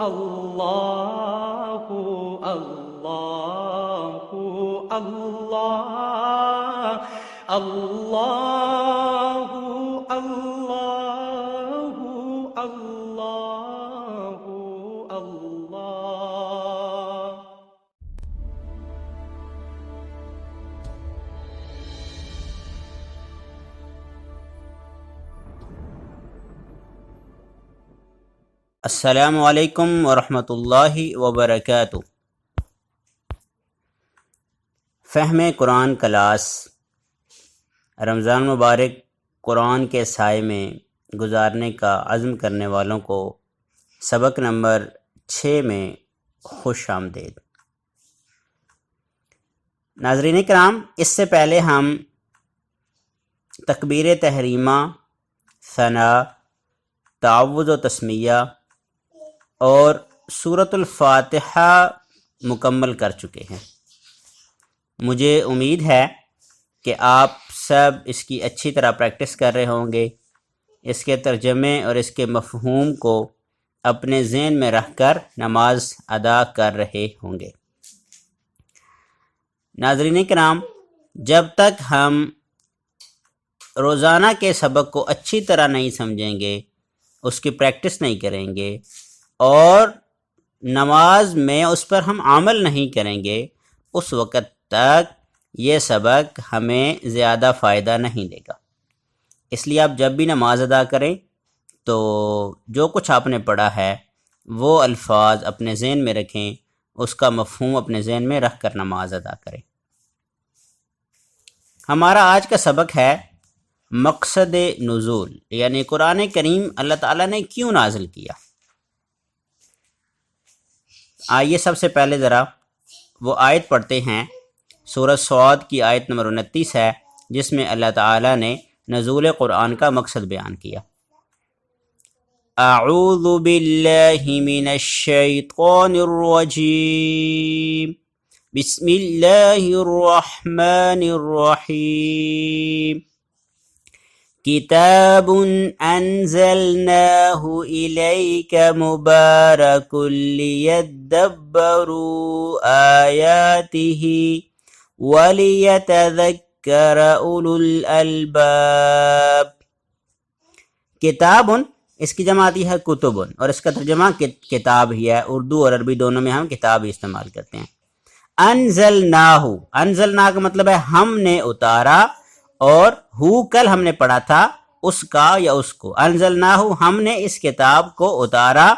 اللہ اللہ اللہ اللہ اللہ اللہ اللہ۔ السلام علیکم ورحمۃ اللہ وبرکاتہ۔ فہم قرآن کلاس رمضان مبارک قرآن کے سائے میں گزارنے کا عزم کرنے والوں کو سبق نمبر 6 میں خوش آمدید۔ ناظرین کرام، اس سے پہلے ہم تکبیر تحریمہ، ثنا، تعوذ و تسمیہ اور سورۃ الفاتحہ مکمل کر چکے ہیں۔ مجھے امید ہے کہ آپ سب اس کی اچھی طرح پریکٹس کر رہے ہوں گے، اس کے ترجمے اور اس کے مفہوم کو اپنے ذہن میں رکھ کر نماز ادا کر رہے ہوں گے۔ ناظرین کرام، جب تک ہم روزانہ کے سبق کو اچھی طرح نہیں سمجھیں گے، اس کی پریکٹس نہیں کریں گے اور نماز میں اس پر ہم عمل نہیں کریں گے، اس وقت تک یہ سبق ہمیں زیادہ فائدہ نہیں دے گا۔ اس لیے آپ جب بھی نماز ادا کریں تو جو کچھ آپ نے پڑھا ہے وہ الفاظ اپنے ذہن میں رکھیں، اس کا مفہوم اپنے ذہن میں رکھ کر نماز ادا کریں۔ ہمارا آج کا سبق ہے مقصد نزول، یعنی قرآن کریم اللہ تعالیٰ نے کیوں نازل کیا۔ آئیے سب سے پہلے ذرا وہ آیت پڑھتے ہیں۔ سورۃ صاد کی آیت نمبر 29 ہے، جس میں اللہ تعالیٰ نے نزول قرآن کا مقصد بیان کیا۔ اعوذ باللہ من الشیطان الرجیم، بسم اللہ الرحمن الرحیم۔ کتاب انزلناہ الیک مبارک لیدبروا آیاتہ ولیتذکر اولو الالباب۔ کتاب، اس کی جمع آتی ہے کتب، اور اس کا ترجمہ کتاب ہی ہے۔ اردو اور عربی دونوں میں ہم کتاب ہی استعمال کرتے ہیں۔ انزلناہ، انزلنا کا مطلب ہے ہم نے اتارا، اور ہو کل ہم نے پڑھا تھا اس کا یا اس کو۔ انزلناہ، ہم نے اس کتاب کو اتارا،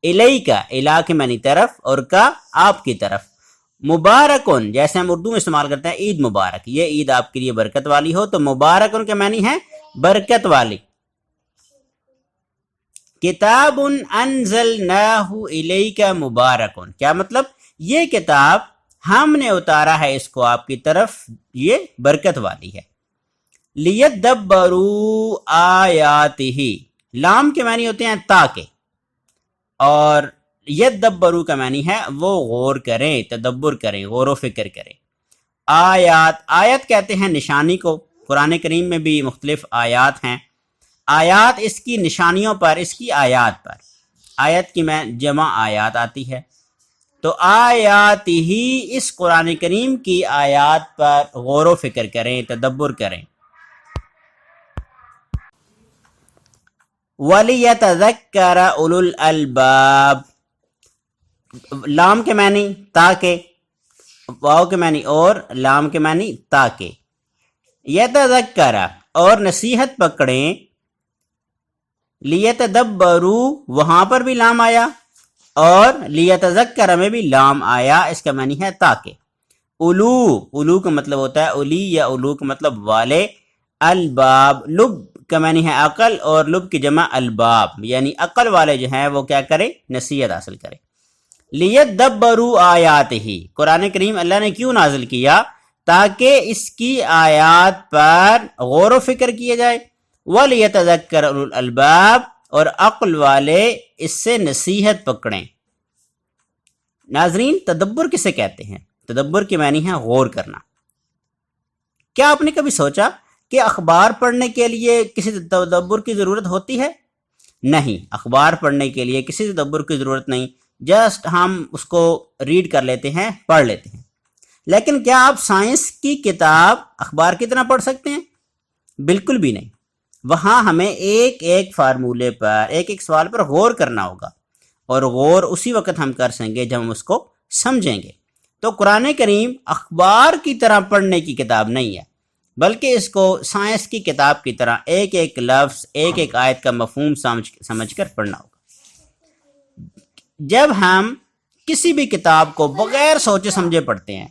الیک، الا کے معنی طرف، اور کا آپ کی طرف، مبارکن، جیسے ہم اردو میں استعمال کرتے ہیں عید مبارک، یہ عید آپ کے لیے برکت والی ہو، تو مبارکن کے معنی ہے برکت والی۔ کتاب انزلناہ الیک مبارکن، کیا مطلب؟ یہ کتاب ہم نے اتارا ہے اس کو آپ کی طرف، یہ برکت والی ہے۔ لیدبروا آیاتہ، لام کے معنی ہوتے ہیں تاکہ، اور یدبروا کا معنی ہے وہ غور کریں، تدبر کریں، غور و فکر کریں۔ آیات، آیت کہتے ہیں نشانی کو۔ قرآن کریم میں بھی مختلف آیات ہیں۔ آیات اس کی نشانیوں پر، اس کی آیات پر، آیت کی میں جمع آیات آتی ہے، تو آیات ہی، اس قرآن کریم کی آیات پر غور و فکر کریں، تدبر کریں۔ وَلِيَتَذَكَّرَ أُولُو الْأَلْبَابِ، لام کے معنی تاکہ، واو کے معنی اور، لام کے معنی تاکہ۔ یتذکر، اور نصیحت پکڑیں، لیتدبروا، وہاں پر بھی لام آیا، اور لیتذکر میں بھی لام آیا، اس کا معنی ہے تاکہ۔ اولو، اولو کا مطلب ہوتا ہے اولی یا اولو کا مطلب والے، الباب، لب کا معنی ہے عقل، اور لب کی جمع الباب، یعنی عقل والے جو ہیں وہ کیا کریں؟ نصیحت حاصل کریں۔ لیدبروا آیاتہ، قرآن کریم اللہ نے کیوں نازل کیا؟ تاکہ اس کی آیات پر غور و فکر کیا جائے۔ وَلِيَتَذَكَّرَ أُولُو الْأَلْبَابِ، اور عقل والے اس سے نصیحت پکڑیں۔ ناظرین، تدبر کسے کہتے ہیں؟ تدبر کے معنی ہے غور کرنا۔ کیا آپ نے کبھی سوچا کہ اخبار پڑھنے کے لیے کسی تدبر کی ضرورت ہوتی ہے؟ نہیں، اخبار پڑھنے کے لیے کسی تدبر کی ضرورت نہیں، جسٹ ہم اس کو ریڈ کر لیتے ہیں، پڑھ لیتے ہیں۔ لیکن کیا آپ سائنس کی کتاب اخبار کی طرح پڑھ سکتے ہیں؟ بالکل بھی نہیں۔ وہاں ہمیں ایک ایک فارمولے پر، ایک ایک سوال پر غور کرنا ہوگا، اور غور اسی وقت ہم کر سکیں گے جب ہم اس کو سمجھیں گے۔ تو قرآن کریم اخبار کی طرح پڑھنے کی کتاب نہیں ہے، بلکہ اس کو سائنس کی کتاب کی طرح ایک ایک لفظ، ایک ایک آیت کا مفہوم سمجھ کر پڑھنا ہوگا۔ جب ہم کسی بھی کتاب کو بغیر سوچے سمجھے پڑھتے ہیں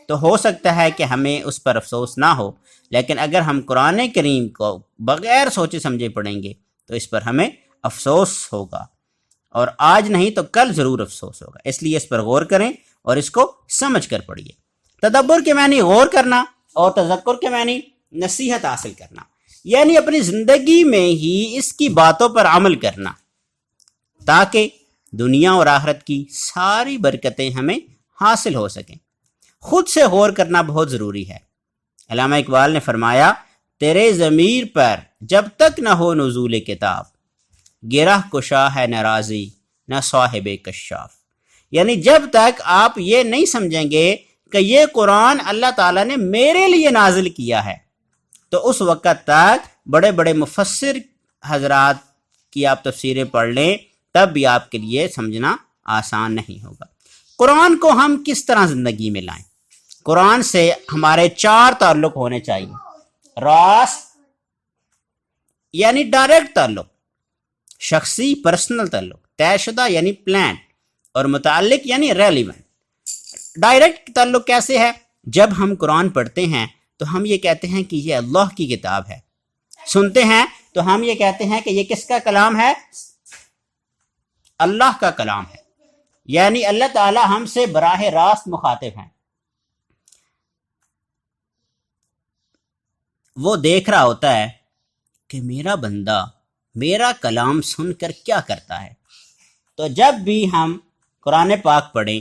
تو ہو سکتا ہے کہ ہمیں اس پر افسوس نہ ہو، لیکن اگر ہم قرآن کریم کو بغیر سوچے سمجھے پڑھیں گے تو اس پر ہمیں افسوس ہوگا، اور آج نہیں تو کل ضرور افسوس ہوگا۔ اس لیے اس پر غور کریں اور اس کو سمجھ کر پڑھیے۔ تدبر کے معنی غور کرنا، اور تذکر کے معنی نصیحت حاصل کرنا، یعنی اپنی زندگی میں ہی اس کی باتوں پر عمل کرنا، تاکہ دنیا اور آخرت کی ساری برکتیں ہمیں حاصل ہو سکیں۔ خود سے غور کرنا بہت ضروری ہے۔ علامہ اقبال نے فرمایا، تیرے ضمیر پر جب تک نہ ہو نزول کتاب، گرہ کشا ہے نہ رازی نہ صاحب کشاف۔ یعنی جب تک آپ یہ نہیں سمجھیں گے کہ یہ قرآن اللہ تعالیٰ نے میرے لیے نازل کیا ہے، تو اس وقت تک بڑے بڑے مفسر حضرات کی آپ تفسیریں پڑھ لیں، تب بھی آپ کے لیے سمجھنا آسان نہیں ہوگا۔ قرآن کو ہم کس طرح زندگی میں لائیں؟ قرآن سے ہمارے 4 تعلق ہونے چاہیے۔ راست یعنی ڈائریکٹ تعلق، شخصی پرسنل تعلق، طے شدہ یعنی پلان، اور متعلق یعنی ریلیونٹ۔ ڈائریکٹ تعلق کیسے ہے؟ جب ہم قرآن پڑھتے ہیں تو ہم یہ کہتے ہیں کہ یہ اللہ کی کتاب ہے، سنتے ہیں تو ہم یہ کہتے ہیں کہ یہ کس کا کلام ہے؟ اللہ کا کلام ہے، یعنی اللہ تعالی ہم سے براہ راست مخاطب ہیں۔ وہ دیکھ رہا ہوتا ہے کہ میرا بندہ میرا کلام سن کر کیا کرتا ہے۔ تو جب بھی ہم قرآن پاک پڑھیں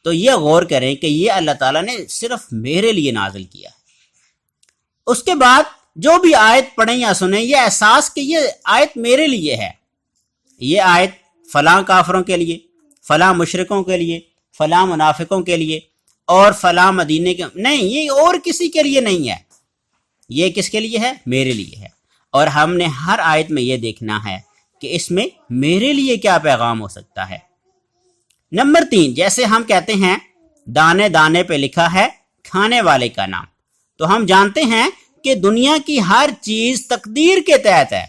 تو یہ غور کریں کہ یہ اللہ تعالیٰ نے صرف میرے لیے نازل کیا ہے۔ اس کے بعد جو بھی آیت پڑھیں یا سنیں، یہ احساس کہ یہ آیت میرے لیے ہے، یہ آیت فلاں کافروں کے لیے، فلاں مشرکوں کے لیے، فلاں منافقوں کے لیے، اور فلاں مدینے کے نہیں، یہ اور کسی کے لیے نہیں ہے، یہ کس کے لیے ہے؟ میرے لیے ہے۔ اور ہم نے ہر آیت میں یہ دیکھنا ہے کہ اس میں میرے لیے کیا پیغام ہو سکتا ہے۔ نمبر 3، جیسے ہم کہتے ہیں دانے دانے پہ لکھا ہے کھانے والے کا نام، تو ہم جانتے ہیں کہ دنیا کی ہر چیز تقدیر کے تحت ہے،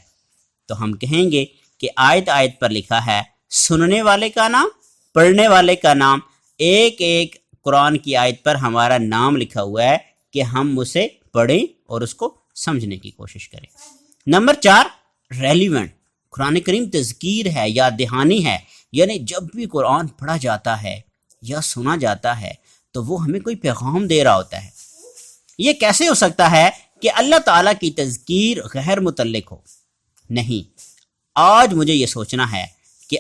تو ہم کہیں گے کہ آیت آیت پر لکھا ہے سننے والے کا نام، پڑھنے والے کا نام، ایک ایک قرآن کی آیت پر ہمارا نام لکھا ہوا ہے کہ ہم اسے پڑھیں اور اس کو سمجھنے کی کوشش کریں۔ نمبر 4، ریلیونٹ، قرآن کریم تذکیر ہے، یاد دہانی ہے، یعنی جب بھی قرآن پڑھا جاتا ہے یا سنا جاتا ہے تو وہ ہمیں کوئی پیغام دے رہا ہوتا ہے۔ یہ کیسے ہو سکتا ہے کہ اللہ تعالیٰ کی تذکیر غیر متعلق ہو؟ نہیں، آج مجھے یہ سوچنا ہے کہ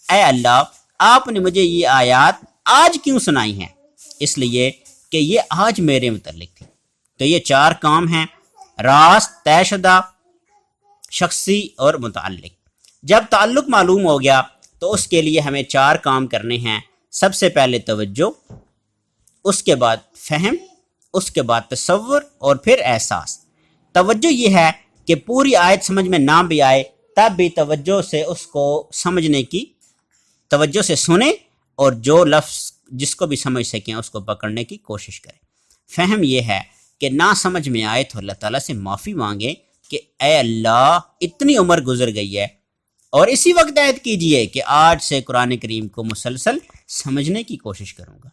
اے اللہ، آپ نے مجھے یہ آیات آج کیوں سنائی ہیں؟ اس لیے کہ یہ آج میرے متعلق تھی۔ تو یہ 4 کام ہیں، راست، طے شدہ، شخصی اور متعلق۔ جب تعلق معلوم ہو گیا تو اس کے لیے ہمیں 4 کام کرنے ہیں۔ سب سے پہلے توجہ، اس کے بعد فہم، اس کے بعد تصور، اور پھر احساس۔ توجہ یہ ہے کہ پوری آیت سمجھ میں نہ بھی آئے تب بھی توجہ سے اس کو سمجھنے کی، توجہ سے سنیں، اور جو لفظ جس کو بھی سمجھ سکیں اس کو پکڑنے کی کوشش کریں۔ فہم یہ ہے کہ نہ سمجھ میں آئے تو اللہ تعالیٰ سے معافی مانگیں کہ اے اللہ، اتنی عمر گزر گئی ہے، اور اسی وقت عہد کیجئے کہ آج سے قرآن کریم کو مسلسل سمجھنے کی کوشش کروں گا۔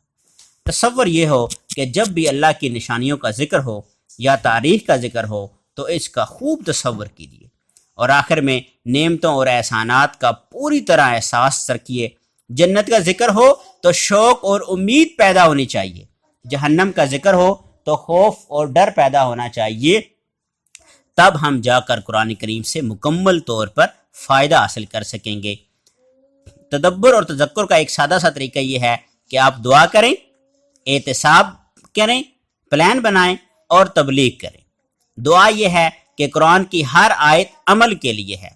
تصور یہ ہو کہ جب بھی اللہ کی نشانیوں کا ذکر ہو یا تاریخ کا ذکر ہو تو اس کا خوب تصور کیجئے، اور آخر میں نعمتوں اور احسانات کا پوری طرح احساس رکھیے۔ جنت کا ذکر ہو تو شوق اور امید پیدا ہونی چاہیے، جہنم کا ذکر ہو تو خوف اور ڈر پیدا ہونا چاہیے، تب ہم جا کر قرآن کریم سے مکمل طور پر فائدہ حاصل کر سکیں گے۔ تدبر اور تذکر کا ایک سادہ سا طریقہ یہ ہے کہ آپ دعا کریں، احتساب کریں، پلان بنائیں اور تبلیغ کریں۔ دعا یہ ہے کہ قرآن کی ہر آیت عمل کے لیے ہے،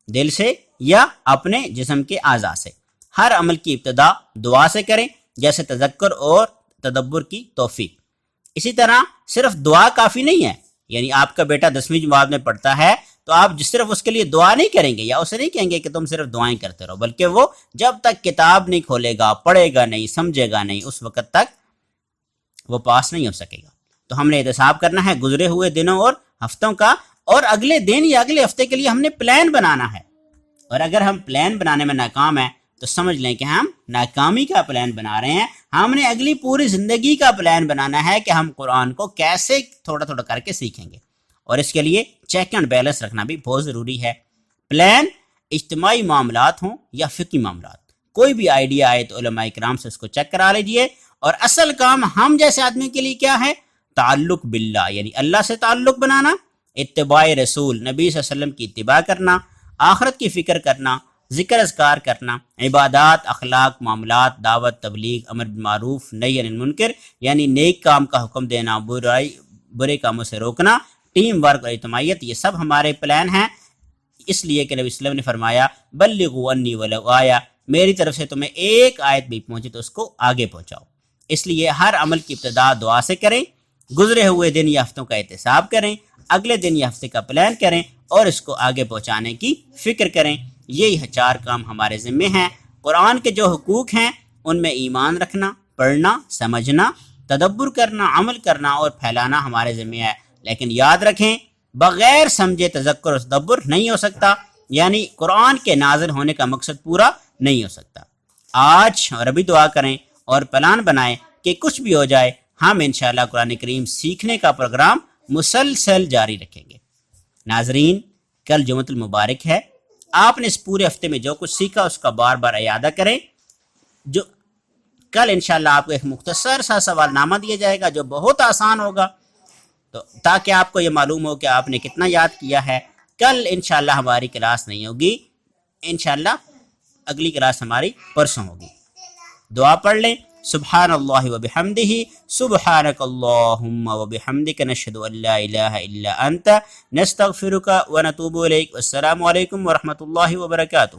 دل سے یا اپنے جسم کے اعضاء سے۔ ہر عمل کی ابتدا دعا سے کریں، جیسے تذکر اور تدبر کی توفیق۔ اسی طرح صرف دعا کافی نہیں ہے، یعنی آپ کا بیٹا 10ویں جماعت میں پڑھتا ہے تو آپ صرف اس کے لیے دعا نہیں کریں گے یا اسے نہیں کہیں گے کہ تم صرف دعائیں کرتے رہو، بلکہ وہ جب تک کتاب نہیں کھولے گا، پڑھے گا نہیں، سمجھے گا نہیں، اس وقت تک وہ پاس نہیں ہو سکے گا۔ تو ہم نے احتساب کرنا ہے گزرے ہوئے دنوں اور ہفتوں کا، اور اگلے دن یا اگلے ہفتے کے لیے ہم نے پلان بنانا ہے، اور اگر ہم پلان بنانے میں ناکام ہیں تو سمجھ لیں کہ ہم ناکامی کا پلان بنا رہے ہیں۔ ہم نے اگلی پوری زندگی کا پلان بنانا ہے کہ ہم قرآن کو کیسے تھوڑا تھوڑا کر کے سیکھیں گے، اور اس کے لیے چیک اینڈ بیلنس رکھنا بھی بہت ضروری ہے۔ پلان اجتماعی معاملات ہوں یا فقہی معاملات، کوئی بھی آئیڈیا آئے تو علماء کرام سے اس کو چیک کرا لیجئے، اور اصل کام ہم جیسے آدمی کے لیے کیا ہے؟ تعلق باللہ، یعنی اللہ سے تعلق بنانا، اتباع رسول نبی صلی اللہ علیہ وسلم کی اتباع کرنا، آخرت کی فکر کرنا، ذکر اذکار کرنا، عبادات، اخلاق، معاملات، دعوت، تبلیغ، امر بالمعروف، نہی عن المنکر، یعنی نیک کام کا حکم دینا، برے کاموں سے روکنا، ٹیم ورک اور اجتماعیت، یہ سب ہمارے پلان ہیں۔ اس لیے کہ نبی صلی اللہ علیہ وسلم نے فرمایا بلغوا انی ولو آیہ، میری طرف سے تمہیں ایک آیت بھی پہنچے تو اس کو آگے پہنچاؤ۔ اس لیے ہر عمل کی ابتدا دعا سے کریں، گزرے ہوئے دن یا ہفتوں کا احتساب کریں، اگلے دن یا ہفتے کا پلان کریں، اور اس کو آگے پہنچانے کی فکر کریں۔ یہی 4 کام ہمارے ذمے ہیں۔ قرآن کے جو حقوق ہیں ان میں ایمان رکھنا، پڑھنا، سمجھنا، تدبر کرنا، عمل کرنا اور پھیلانا ہمارے ذمے ہے، لیکن یاد رکھیں بغیر سمجھے تذکر اور تدبر نہیں ہو سکتا، یعنی قرآن کے نازل ہونے کا مقصد پورا نہیں ہو سکتا۔ آج اور ابھی دعا کریں اور پلان بنائیں کہ کچھ بھی ہو جائے ہم انشاءاللہ قرآن کریم سیکھنے کا پروگرام مسلسل جاری رکھیں گے۔ ناظرین، کل جمعۃ المبارک ہے، آپ نے اس پورے ہفتے میں جو کچھ سیکھا اس کا بار بار اعادہ کریں۔ جو کل انشاءاللہ آپ کو ایک مختصر سا سوال نامہ دیا جائے گا جو بہت آسان ہوگا، تو تاکہ آپ کو یہ معلوم ہو کہ آپ نے کتنا یاد کیا ہے۔ کل انشاءاللہ ہماری کلاس نہیں ہوگی، انشاءاللہ اگلی کلاس ہماری پرسوں ہوگی۔ دعا پڑھ لیں۔ سبحان اللہ وبحمدہ، سبحانک اللہم وبحمدک، نشہد ان لا الہ الا انت، نستغفرک ونتوب الیک۔ السلام علیکم ورحمۃ اللہ وبرکاتہ۔